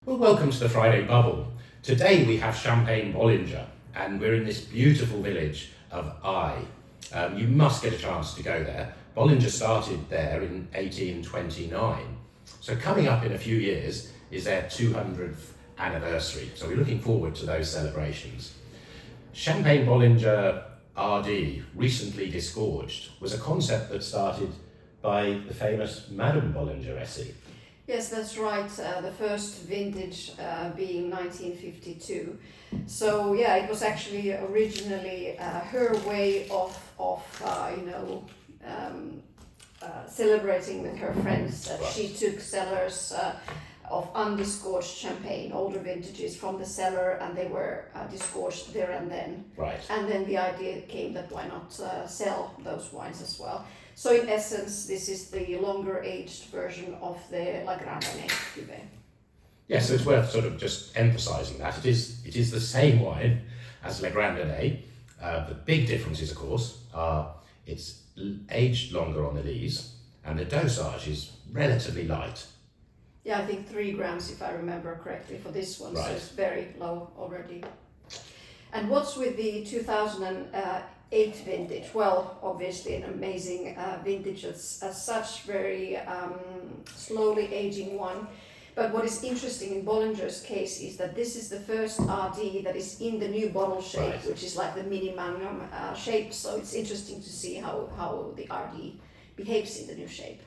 Well, welcome to the Friday Bubble. Today we have Champagne Bollinger, and we're in this beautiful village of Eye. You must get a chance to go there. Bollinger started there in 1829. So coming up in a few years is their 200th anniversary. So we're looking forward to those celebrations. Champagne Bollinger R.D, Recently Disgorged, was a concept that started by the famous Madame Bollinger Essi. Yes, that's right. The first vintage being 1952. So yeah, it was actually originally her way of celebrating with her friends. She took cellars of undisgorged champagne, older vintages from the cellar, and they were disgorged there and then. Right. And then the idea came that why not sell those wines as well. So in essence, this is the longer aged version of the Grande cuvée. Yes, so it's worth sort of just emphasising that it is the same wine as Le Grande. The big differences, of course, are it's aged longer on the lees, and the dosage is relatively light. Yeah, I think 3 grams, if I remember correctly, for this one. Right. So it's very low already. And what's with the 2008 vintage? Well, obviously an amazing vintage as such, very slowly aging one. But what is interesting in Bollinger's case is that this is the first RD that is in the new bottle shape, Right. which is like the mini Magnum shape. So it's interesting to see how the RD behaves in the new shape.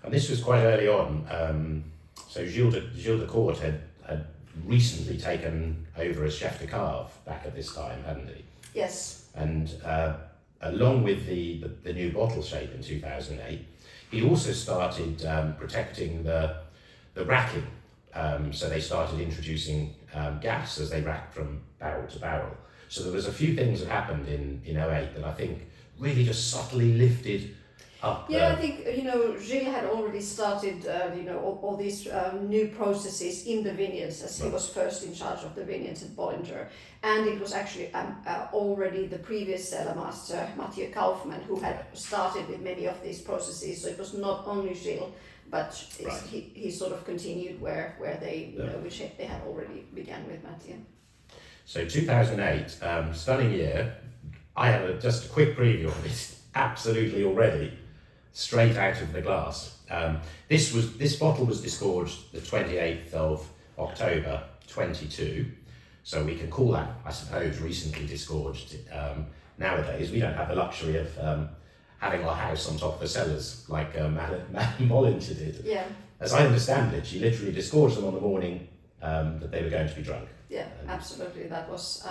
And this was quite early on. So Gilles de Court had recently taken over as chef de cave back at this time, hadn't he? Yes. And along with the new bottle shape in 2008, he also started protecting the racking. So they started introducing gas as they racked from barrel to barrel. So there was a few things that happened in 2008 that I think really just subtly lifted up. Yeah, I think, Gilles had already started, all these new processes in the vineyards as he was first in charge of the vineyards at Bollinger. And it was actually already the previous cellar master, Mathieu Kaufmann, who had started with many of these processes. So it was not only Gilles, but he sort of continued where they, which they had already began with Mathieu. So 2008, stunning year. I have just a quick preview of it, absolutely already. Straight out of the glass. This bottle was disgorged the 28th of October 22, so we can call that, I suppose, recently disgorged. Nowadays, we don't have the luxury of having our house on top of the cellars like Madame Bollinger did. Yeah. As I understand it, she literally disgorged them on the morning that they were going to be drunk. Yeah, absolutely. That was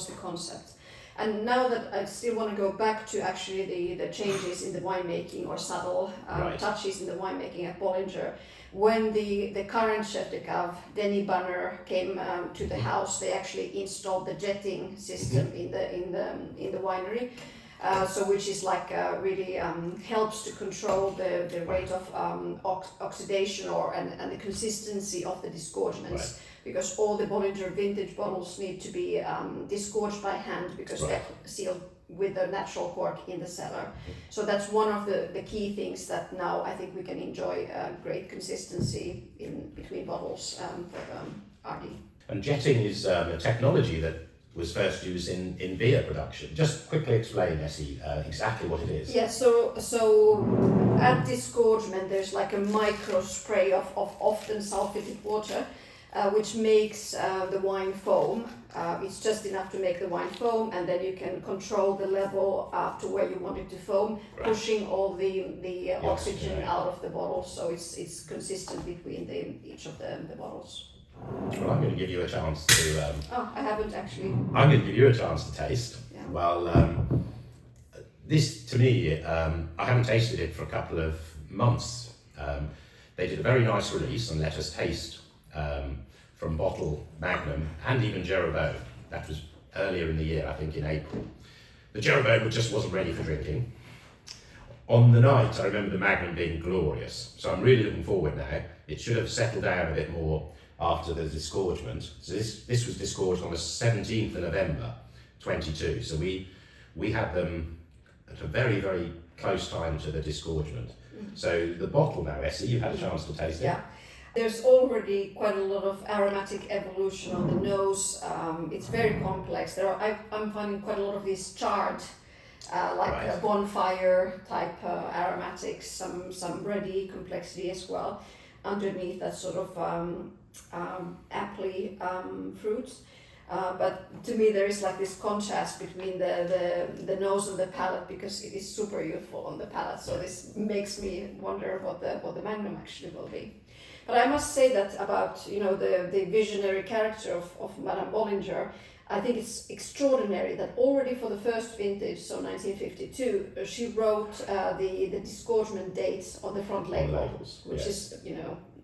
the concept. And now that I still want to go back to actually the changes in the winemaking or subtle touches in the winemaking at Bollinger, when the current chef de cave, Denny Banner, came to the house, they actually installed the jetting system in the winery. So which is like really helps to control the rate of oxidation and the consistency of the disgorgements. Right. Because all the Bollinger vintage bottles need to be disgorged by hand because they're sealed with a natural cork in the cellar. So that's one of the key things that now I think we can enjoy great consistency in between bottles for RD. And jetting is a technology that was first used in beer production. Just quickly explain, Essi, exactly what it is. Yeah, so at disgorgement there's like a micro spray of often sulfated water, which makes the wine foam. It's just enough to make the wine foam, and then you can control the level up to where you want it to foam, pushing all the oxygen out of the bottle, so it's consistent between each of the bottles. Well, I'm going to give you a chance to... I haven't actually. I'm going to give you a chance to taste. Yeah. Well, this, to me, I haven't tasted it for a couple of months. They did a very nice release and let us taste from bottle Magnum and even Jeroboam. That was earlier in the year, I think in April. The Jeroboam just wasn't ready for drinking. On the night, I remember the Magnum being glorious. So I'm really looking forward now. It should have settled down a bit more after the disgorgement. So this was disgorged on the 17th of November 22. So we had them at a very, very close time to the disgorgement. So the bottle now, Essi, you've had a chance to taste it. Yeah. There's already quite a lot of aromatic evolution on the nose. It's very complex. I'm finding quite a lot of these charred, bonfire type aromatics, some bready complexity as well, underneath that sort of apple fruit. But to me there is like this contrast between the nose and the palate, because it is super youthful on the palate. So this makes me wonder what the Magnum actually will be. But I must say that about the visionary character of Madame Bollinger, I think it's extraordinary that already for the first vintage, so 1952, she wrote the disgorgement dates on the front label, labels, which is,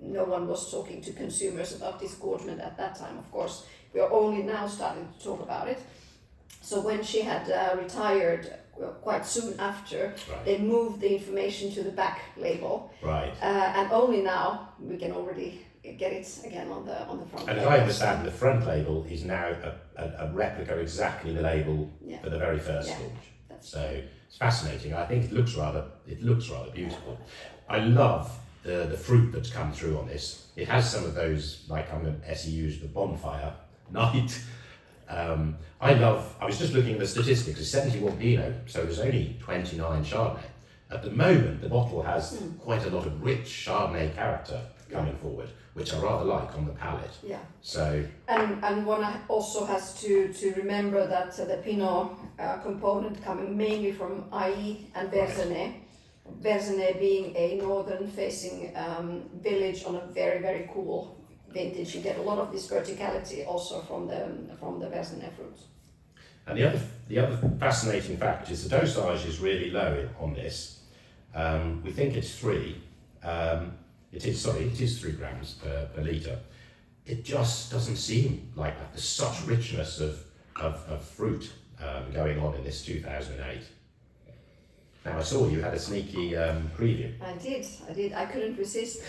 no one was talking to consumers about disgorgement at that time, of course. We are only now starting to talk about it. So when she had retired quite soon after, they moved the information to the back label. Right. And only now we can already get it again on the front. And as I understand, the front label is now a replica exactly the label for the very first launch. So it's fascinating. I think it looks rather beautiful. I love the fruit that's come through on this. It has some of those, like Essi used the bonfire night. I was just looking at the statistics, it's 71 Pinot, so there's only 29 Chardonnay. At the moment, the bottle has quite a lot of rich Chardonnay character coming forward, which I rather like on the palate. Yeah. So. And one also has to remember that the Pinot component coming mainly from Ailly and Verzenay. Verzenay being a northern-facing village on a very, very cool vintage. You get a lot of this verticality also from the Verzenay fruits. And the other fascinating fact is the dosage is really low on this. We think it's 3. It is 3 grams per litre. It just doesn't seem like that. There's such richness of fruit going on in this 2008. Now I saw you had a sneaky preview. I did. I couldn't resist.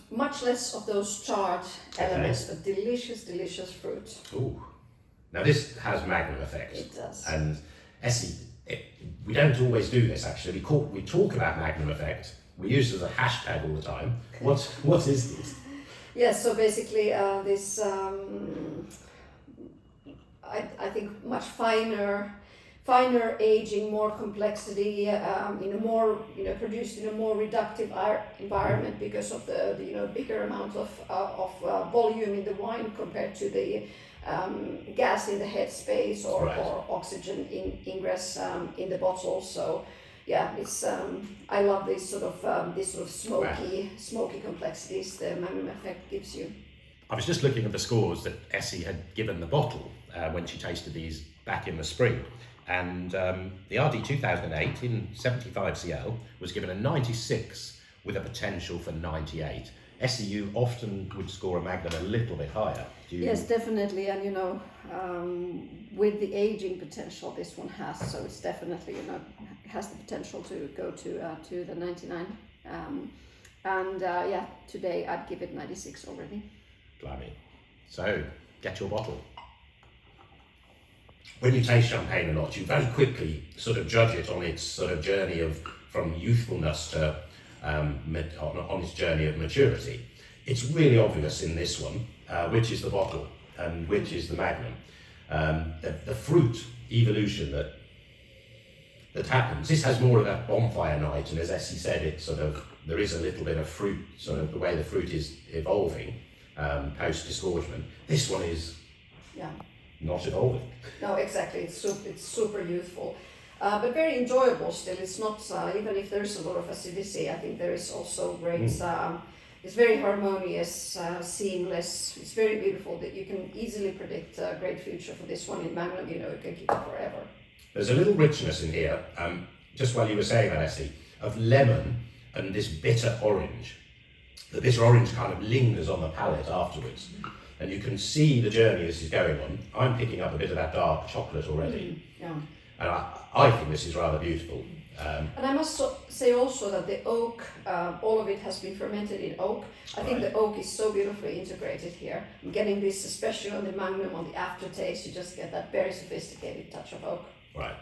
Much less of those charred elements, but delicious fruit. Ooh. Now this has Magnum effect. It does. And Essi, we don't always do this actually. We talk about Magnum effect. We use it as a hashtag all the time. Okay. What is this? Yes, so basically this, I think much finer aging, more complexity, in a more, produced in a more reductive environment because of the bigger amount of volume in the wine compared to the gas in the head space or oxygen ingress in the bottle. So yeah, it's I love this sort of smoky complexities the Magnum effect gives you. I was just looking at the scores that Essi had given the bottle when she tasted these back in the spring. And the RD 2008 in 75 CL was given a 96 with a potential for 98. Essi, you often would score a Magnum a little bit higher. Yes, definitely, and with the aging potential this one has, so it's definitely has the potential to go to the 99. Today I'd give it 96 already. Blimey. So get your bottle. When you taste champagne a lot, you very quickly sort of judge it on its sort of journey from youthfulness to on its journey of maturity. It's really obvious in this one, which is the bottle and which is the Magnum. The fruit evolution that happens. This has more of that bonfire night, and as Essi said, there is a little bit of fruit, sort of the way the fruit is evolving post disgorgement. This one is not evolving. No, exactly. It's super youthful, but very enjoyable still. It's not even if there is a lot of acidity. I think there is also great. It's very harmonious, seamless. It's very beautiful. That you can easily predict a great future for this one in Magnum. You can keep it forever. There's a little richness in here. Just while you were saying that, Essi, of lemon and this bitter orange. The bitter orange kind of lingers on the palate afterwards. And you can see the journey this is going on. I'm picking up a bit of that dark chocolate already. Yeah. And I think this is rather beautiful. And I must say also that the oak, all of it has been fermented in oak. I think the oak is so beautifully integrated here. I'm getting this, especially on the Magnum, on the aftertaste, you just get that very sophisticated touch of oak. Right.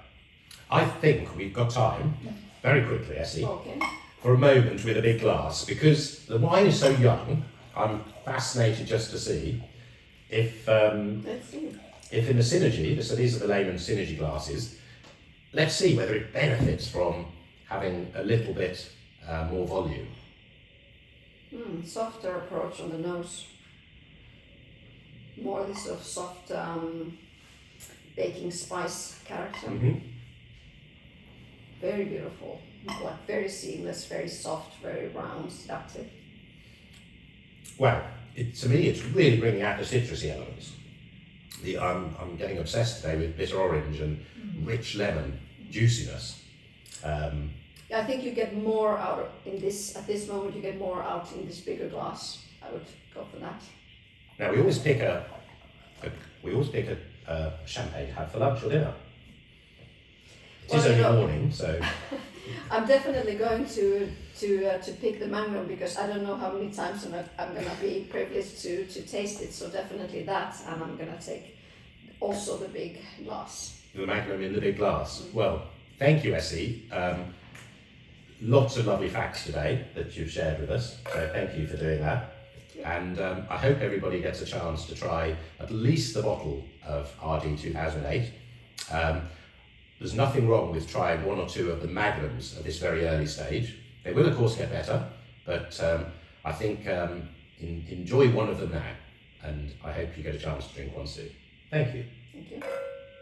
I think we've got time, very quickly, Essi, for a moment with a big glass, because the wine is so young. I'm fascinated just to see if Let's see. if in the synergy, so these are the layman synergy glasses, let's see whether it benefits from having a little bit more volume. Softer approach on the nose. More this sort of soft baking spice character. Very beautiful, like very seamless, very soft, very round, seductive. Well, to me, it's really bringing out the citrusy elements. I'm getting obsessed today with bitter orange and rich lemon juiciness. I think you get more out in this, at this moment you get more out in this bigger glass. I would go for that. Now we always pick a champagne to have for lunch or dinner. It is only morning, so. I'm definitely going to pick the Magnum because I don't know how many times I'm gonna be privileged to taste it. So definitely that, and I'm gonna take also the big glass. The Magnum in the big glass. Well, thank you, Essi. Lots of lovely facts today that you've shared with us. So thank you for doing that. And I hope everybody gets a chance to try at least the bottle of RD 2008. There's nothing wrong with trying one or two of the Magnums at this very early stage. They will of course get better, but I think enjoy one of them now, and I hope you get a chance to drink one soon. Thank you. Thank you.